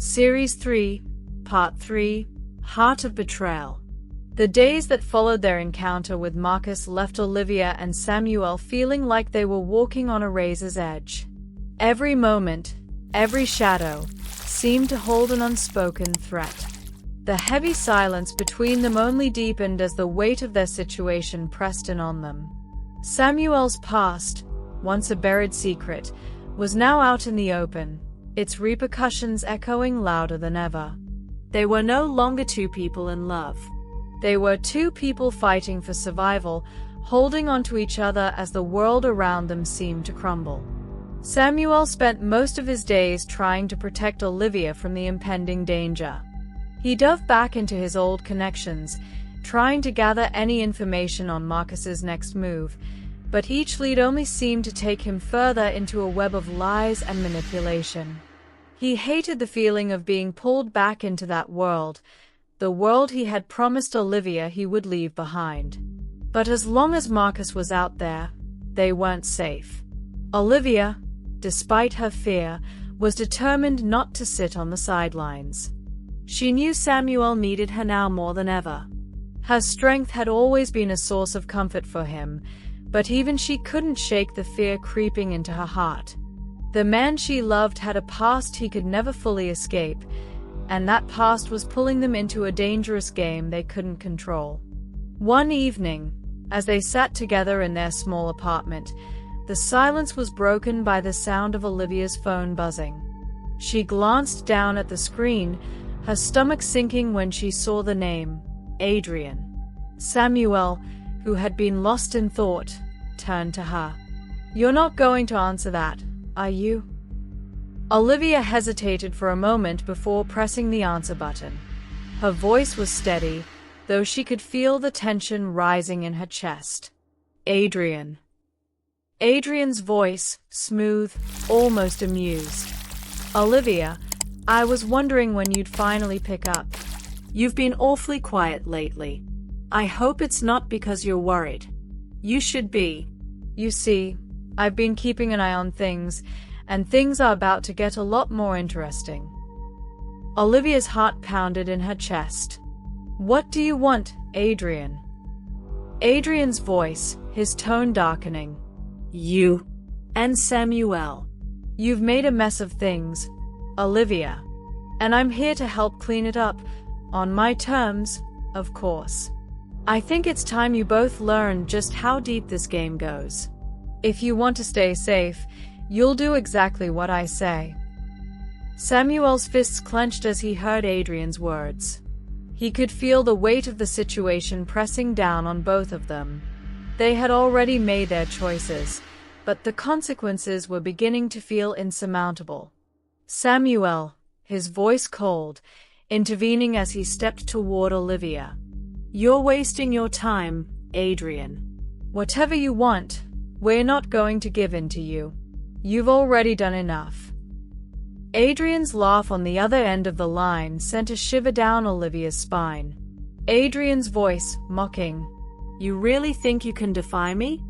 Series 3, Part 3, Heart of Betrayal. The days that followed their encounter with Marcus left Olivia and Samuel feeling like they were walking on a razor's edge. Every moment, every shadow, seemed to hold an unspoken threat. The heavy silence between them only deepened as the weight of their situation pressed in on them. Samuel's past, once a buried secret, was now out in the open, its repercussions echoing louder than ever. They were no longer two people in love. They were two people fighting for survival, holding onto each other as the world around them seemed to crumble. Samuel spent most of his days trying to protect Olivia from the impending danger. He dove back into his old connections, trying to gather any information on Marcus's next move, but each lead only seemed to take him further into a web of lies and manipulation. He hated the feeling of being pulled back into that world, the world he had promised Olivia he would leave behind. But as long as Marcus was out there, they weren't safe. Olivia, despite her fear, was determined not to sit on the sidelines. She knew Samuel needed her now more than ever. Her strength had always been a source of comfort for him, but even she couldn't shake the fear creeping into her heart. The man she loved had a past he could never fully escape, and that past was pulling them into a dangerous game they couldn't control. One evening, as they sat together in their small apartment, the silence was broken by the sound of Olivia's phone buzzing. She glanced down at the screen, her stomach sinking when she saw the name, Adrian. Samuel, who had been lost in thought, turned to her. "You're not going to answer that, are you?" Olivia hesitated for a moment before pressing the answer button. Her voice was steady, though she could feel the tension rising in her chest. "Adrian." Adrian's voice, smooth, almost amused. "Olivia, I was wondering when you'd finally pick up. You've been awfully quiet lately. I hope it's not because you're worried. You should be. You see, I've been keeping an eye on things, and things are about to get a lot more interesting." Olivia's heart pounded in her chest. "What do you want, Adrian?" Adrian's voice, his tone darkening. "You and Samuel. You've made a mess of things, Olivia. And I'm here to help clean it up, on my terms, of course. I think it's time you both learn just how deep this game goes. If you want to stay safe, you'll do exactly what I say." Samuel's fists clenched as he heard Adrian's words. He could feel the weight of the situation pressing down on both of them. They had already made their choices, but the consequences were beginning to feel insurmountable. Samuel, his voice cold, intervening as he stepped toward Olivia. "You're wasting your time, Adrian. Whatever you want, we're not going to give in to you. You've already done enough." Adrian's laugh on the other end of the line sent a shiver down Olivia's spine. Adrian's voice, mocking. "You really think you can defy me?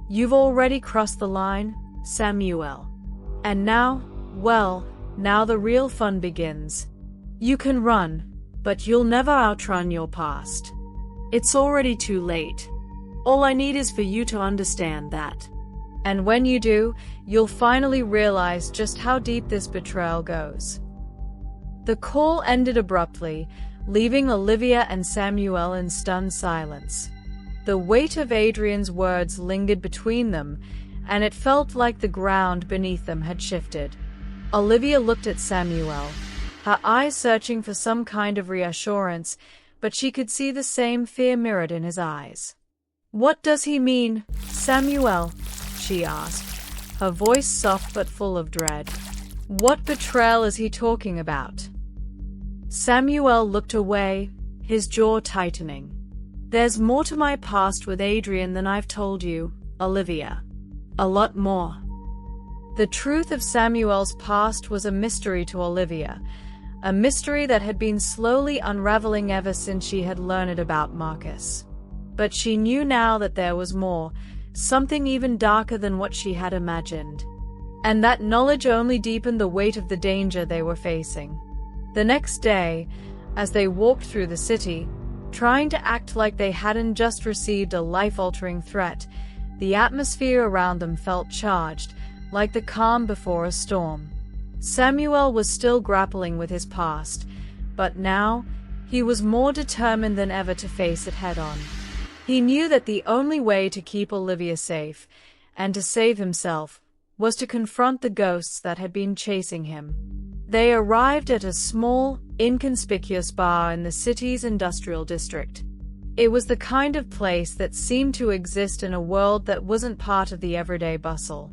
You've already crossed the line, Samuel. And now, well, now the real fun begins. You can run, but you'll never outrun your past. It's already too late. All I need is for you to understand that. And when you do, you'll finally realize just how deep this betrayal goes." The call ended abruptly, leaving Olivia and Samuel in stunned silence. The weight of Adrian's words lingered between them, and it felt like the ground beneath them had shifted. Olivia looked at Samuel, her eyes searching for some kind of reassurance, but she could see the same fear mirrored in his eyes. "What does he mean, Samuel?" she asked, her voice soft but full of dread. "What betrayal is he talking about?" Samuel looked away, his jaw tightening. "There's more to my past with Adrian than I've told you, Olivia. A lot more." The truth of Samuel's past was a mystery to Olivia, a mystery that had been slowly unraveling ever since she had learned about Marcus. But she knew now that there was more, something even darker than what she had imagined. And that knowledge only deepened the weight of the danger they were facing. The next day, as they walked through the city, trying to act like they hadn't just received a life-altering threat, the atmosphere around them felt charged, like the calm before a storm. Samuel was still grappling with his past, but now he was more determined than ever to face it head-on. He knew that the only way to keep Olivia safe, and to save himself, was to confront the ghosts that had been chasing him. They arrived at a small, inconspicuous bar in the city's industrial district. It was the kind of place that seemed to exist in a world that wasn't part of the everyday bustle.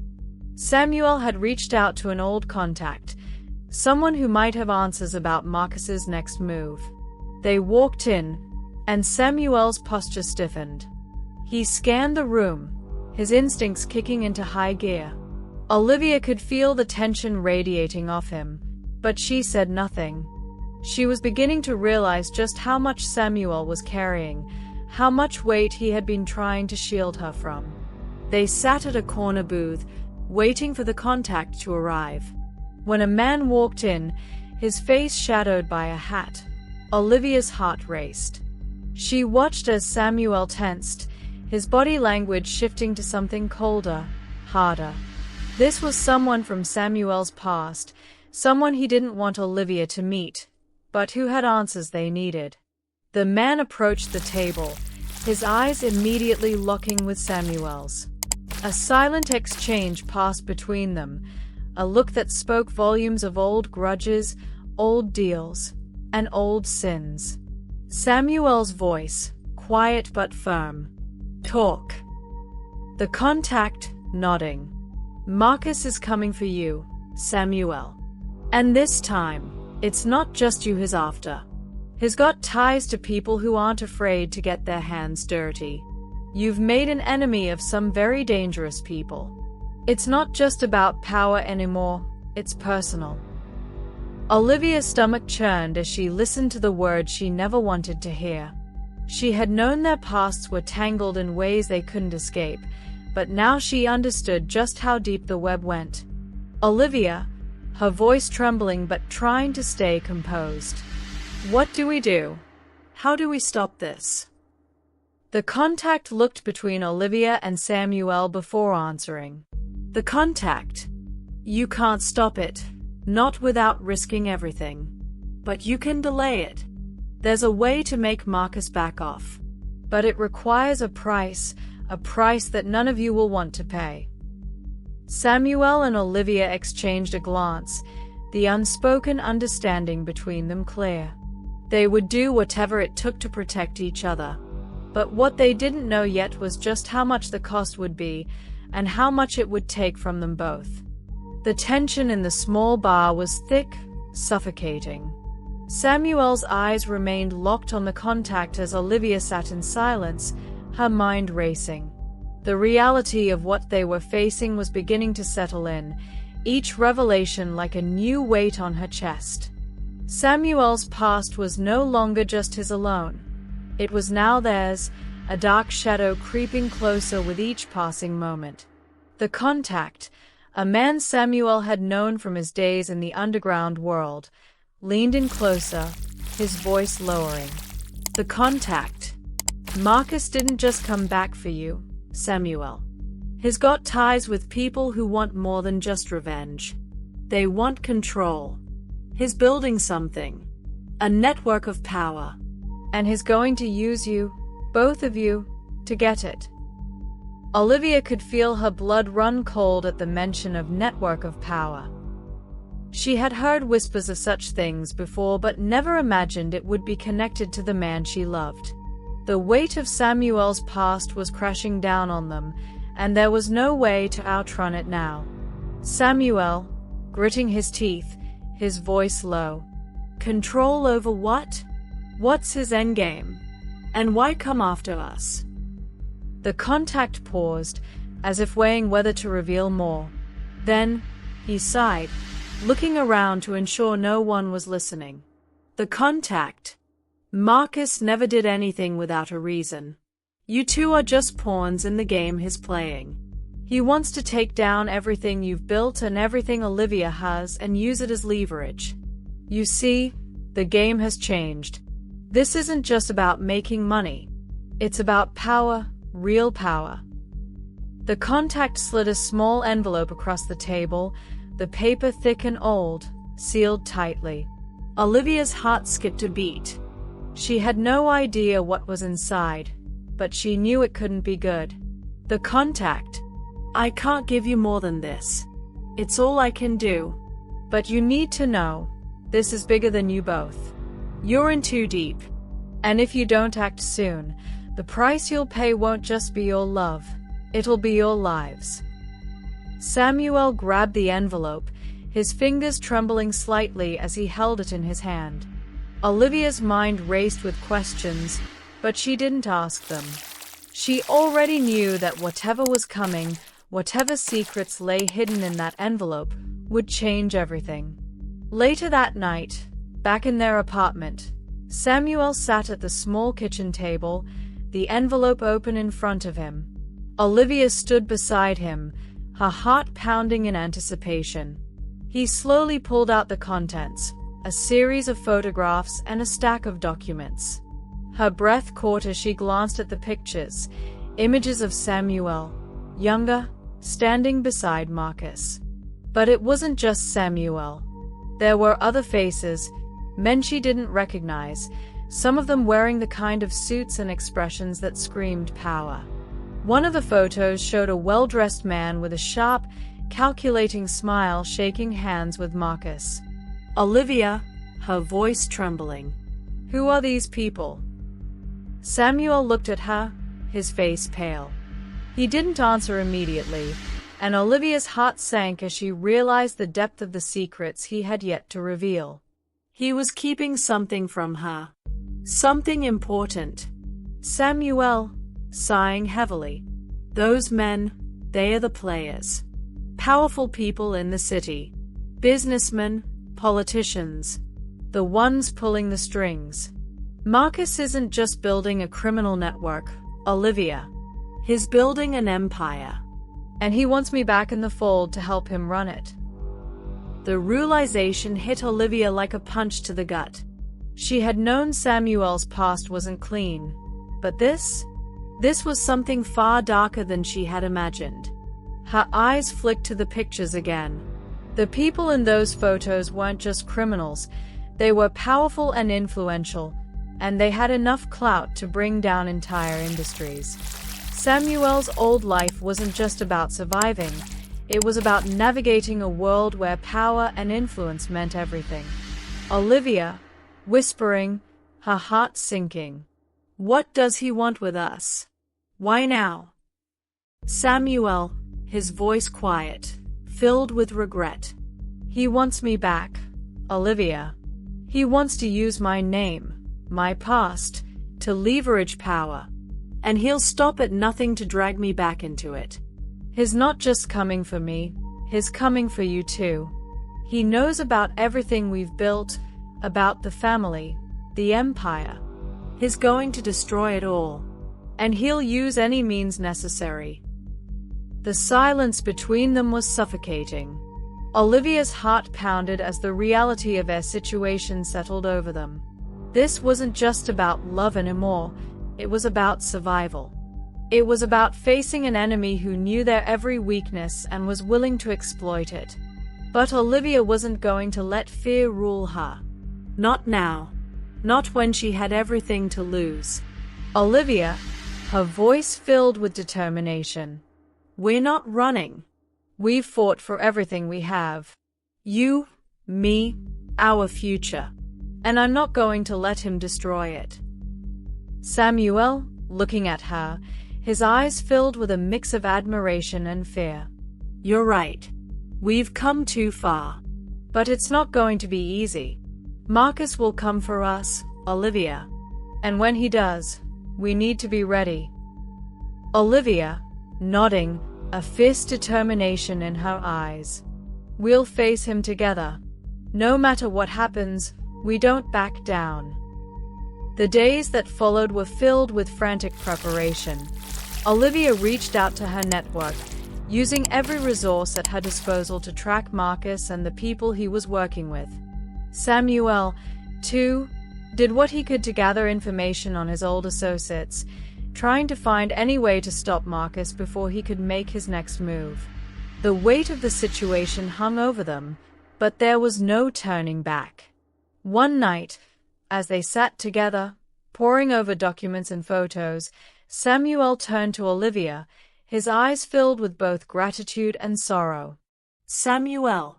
Samuel had reached out to an old contact, someone who might have answers about Marcus's next move. They walked in, and Samuel's posture stiffened. He scanned the room, his instincts kicking into high gear. Olivia could feel the tension radiating off him, but she said nothing. She was beginning to realize just how much Samuel was carrying, how much weight he had been trying to shield her from. They sat at a corner booth, waiting for the contact to arrive. When a man walked in, his face shadowed by a hat, Olivia's heart raced. She watched as Samuel tensed, his body language shifting to something colder, harder. This was someone from Samuel's past, someone he didn't want Olivia to meet, but who had answers they needed. The man approached the table, his eyes immediately locking with Samuel's. A silent exchange passed between them, a look that spoke volumes of old grudges, old deals, and old sins. Samuel's voice, quiet but firm. "Talk." The contact, nodding. "Marcus is coming for you, Samuel. And this time, it's not just you he's after. He's got ties to people who aren't afraid to get their hands dirty. You've made an enemy of some very dangerous people. It's not just about power anymore, it's personal." Olivia's stomach churned as she listened to the words she never wanted to hear. She had known their pasts were tangled in ways they couldn't escape, but now she understood just how deep the web went. "Olivia," her voice trembling but trying to stay composed. "What do we do? How do we stop this?" The contact looked between Olivia and Samuel before answering. "The contact? You can't stop it, not without risking everything. But you can delay it. There's a way to make Marcus back off. But it requires a price that none of you will want to pay." Samuel and Olivia exchanged a glance, the unspoken understanding between them clear. They would do whatever it took to protect each other. But what they didn't know yet was just how much the cost would be, and how much it would take from them both. The tension in the small bar was thick, suffocating. Samuel's eyes remained locked on the contact as Olivia sat in silence, her mind racing. The reality of what they were facing was beginning to settle in, each revelation like a new weight on her chest. Samuel's past was no longer just his alone. It was now theirs, a dark shadow creeping closer with each passing moment. The contact, a man Samuel had known from his days in the underground world, leaned in closer, his voice lowering. "The contact. Marcus didn't just come back for you, Samuel. He's got ties with people who want more than just revenge. They want control. He's building something, a network of power. And he's going to use you, both of you, to get it." Olivia could feel her blood run cold at the mention of network of power. She had heard whispers of such things before but never imagined it would be connected to the man she loved. The weight of Samuel's past was crashing down on them, and there was no way to outrun it now. Samuel, gritting his teeth, his voice low. "Control over what? What's his endgame? And why come after us?" The contact paused, as if weighing whether to reveal more. Then, he sighed, looking around to ensure no one was listening. "The contact. Marcus never did anything without a reason. You two are just pawns in the game he's playing. He wants to take down everything you've built and everything Olivia has and use it as leverage. You see, The game has changed. This isn't just about making money. It's about power, real power. The contact slid a small envelope across the table, the paper thick and old, sealed tightly. Olivia's heart skipped a beat. She had no idea what was inside, but she knew it couldn't be good. The contact. I can't give you more than this. It's all I can do. But you need to know, this is bigger than you both. You're in too deep. And if you don't act soon, the price you'll pay won't just be your love, it'll be your lives. Samuel grabbed the envelope, his fingers trembling slightly as he held it in his hand. Olivia's mind raced with questions, but she didn't ask them. She already knew that whatever was coming, whatever secrets lay hidden in that envelope, would change everything. Later that night, back in their apartment, Samuel sat at the small kitchen table, the envelope open in front of him. Olivia stood beside him, her heart pounding in anticipation. He slowly pulled out the contents, a series of photographs and a stack of documents. Her breath caught as she glanced at the pictures, images of Samuel, younger, standing beside Marcus. But it wasn't just Samuel. There were other faces, men she didn't recognize, some of them wearing the kind of suits and expressions that screamed power. One of the photos showed a well-dressed man with a sharp, calculating smile shaking hands with Marcus. Olivia, her voice trembling. Who are these people? Samuel looked at her, his face pale. He didn't answer immediately, and Olivia's heart sank as she realized the depth of the secrets he had yet to reveal. He was keeping something from her. Something important. Samuel, sighing heavily. Those men, they are the players. Powerful people in the city. Businessmen, politicians. The ones pulling the strings. Marcus isn't just building a criminal network, Olivia. He's building an empire. And he wants me back in the fold to help him run it. The realization hit Olivia like a punch to the gut. She had known Samuel's past wasn't clean, but this was something far darker than she had imagined. Her eyes flicked to the pictures again. The people in those photos weren't just criminals, they were powerful and influential, and they had enough clout to bring down entire industries. Samuel's old life wasn't just about surviving, it was about navigating a world where power and influence meant everything. Olivia, whispering, her heart sinking. What does he want with us? Why now? Samuel, his voice quiet, filled with regret. He wants me back, Olivia. He wants to use my name, my past, to leverage power. And he'll stop at nothing to drag me back into it. He's not just coming for me, he's coming for you too. He knows about everything we've built, about the family, the empire. He's going to destroy it all. And he'll use any means necessary. The silence between them was suffocating. Olivia's heart pounded as the reality of their situation settled over them. This wasn't just about love anymore, it was about survival. It was about facing an enemy who knew their every weakness and was willing to exploit it. But Olivia wasn't going to let fear rule her. Not now. Not when she had everything to lose. Olivia, her voice filled with determination. We're not running. We've fought for everything we have. You, me, our future. And I'm not going to let him destroy it. Samuel, looking at her, his eyes filled with a mix of admiration and fear. You're right. We've come too far. But it's not going to be easy. Marcus will come for us, Olivia. And when he does, we need to be ready. Olivia, nodding, a fierce determination in her eyes. We'll face him together. No matter what happens, we don't back down. The days that followed were filled with frantic preparation. Olivia reached out to her network, using every resource at her disposal to track Marcus and the people he was working with. Samuel, 2. Did what he could to gather information on his old associates, trying to find any way to stop Marcus before he could make his next move. The weight of the situation hung over them, but there was no turning back. One night, as they sat together, poring over documents and photos, Samuel turned to Olivia, his eyes filled with both gratitude and sorrow. "Samuel,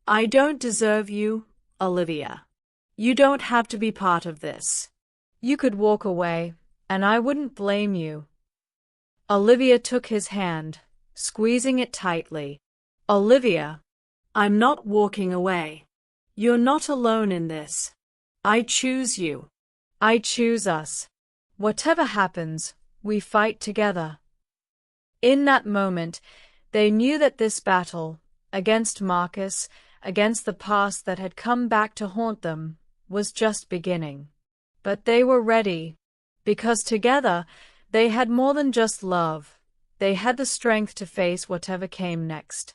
I don't deserve you, Olivia. You don't have to be part of this. You could walk away, and I wouldn't blame you." Olivia took his hand, squeezing it tightly. "Olivia, I'm not walking away. You're not alone in this. I choose you. I choose us. Whatever happens, we fight together." In that moment, they knew that this battle, against Marcus, against the past that had come back to haunt them, was just beginning. But they were ready, because together they had more than just love. They had the strength to face whatever came next.